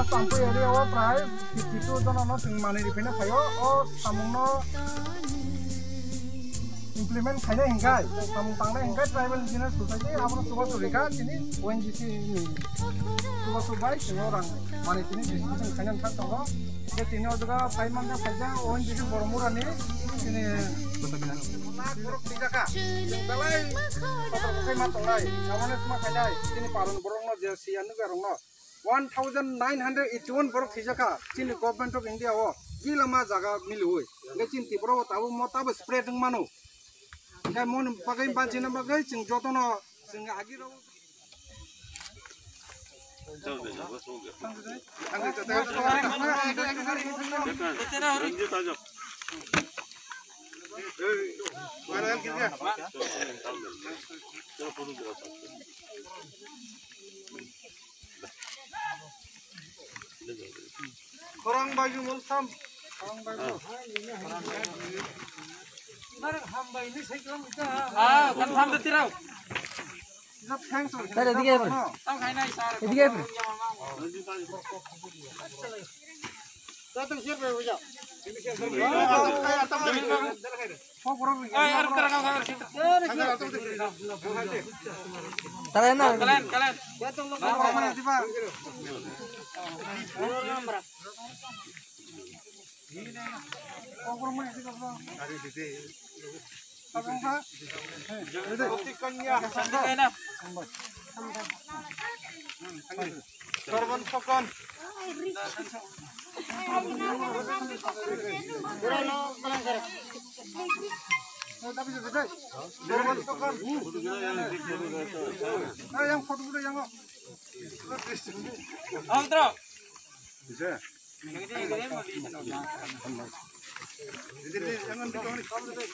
Sampai hari awal prai itu dono sing mane di pena kayo samungno implement kaya hinggai samung tangna hinggai tribal engineer society amro suba surika ini ONGC ini suba subai orang mane ini disini kanyan kan tongo je tini oduga pai manga saja ONGC boromurani ini buruk dijaka balai foto kai matolai samane semua kaya ini parun borongno je sianu garongno 1981 borok thijaka chin government of India o gilama jaga milui nge chin tibro tabu mota spread manu ngai mon pagai banchina bagai ching jotono sing agiro Orang baju mulsam, orang baju. Mar hamba ini saya kira kita. Kan hamba tirau. Nak hang so. Tadi dia apa? Tahu kai nai sar. Dia apa? Datang siapa ya? Yang foto dulu yang Antro. Bisa. Jangan dikoni kamu deh.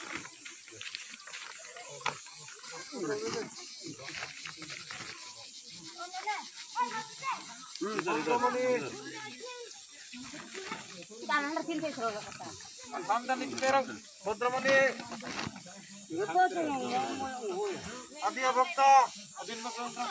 Adia Bhakta, Adin Makanta.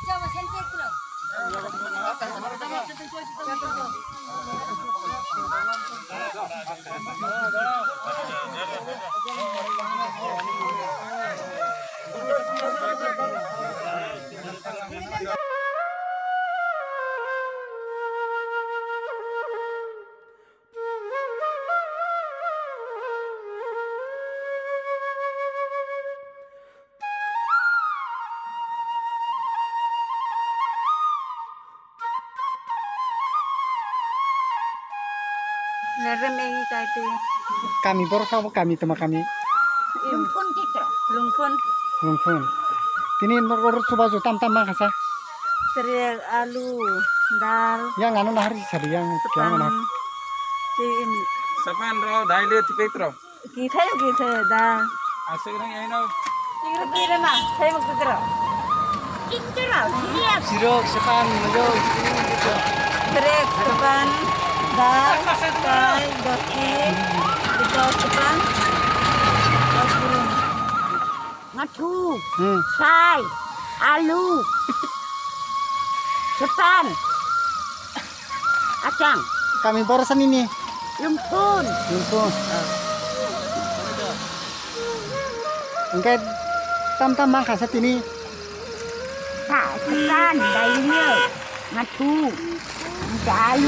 Coba selfie bro. Neremegi kaiti. Kami boros apa kami tema kami Lumpun kita. Lumpun. lungfun. Tini urut subaju tam mangkasa. Cereal alu, dal, Yang anu hari sari yang sepang. nah. Tin. Sapan raw daile tipek raw. Kita yuk kita dal. Asik nang yain raw. Tinggal pilih mah. Saya mau kita. Kita lah. Siap. Sirok sepan menuju. Cereal sepan. Dal, kai, doski, dikau sepan. Ngatu. Sai, alu, sepan, acang, Kami borosan ini. lumpun, Lungfun. Engkai tam mangkasa tini. sepan, dayunya, ngatu, alu.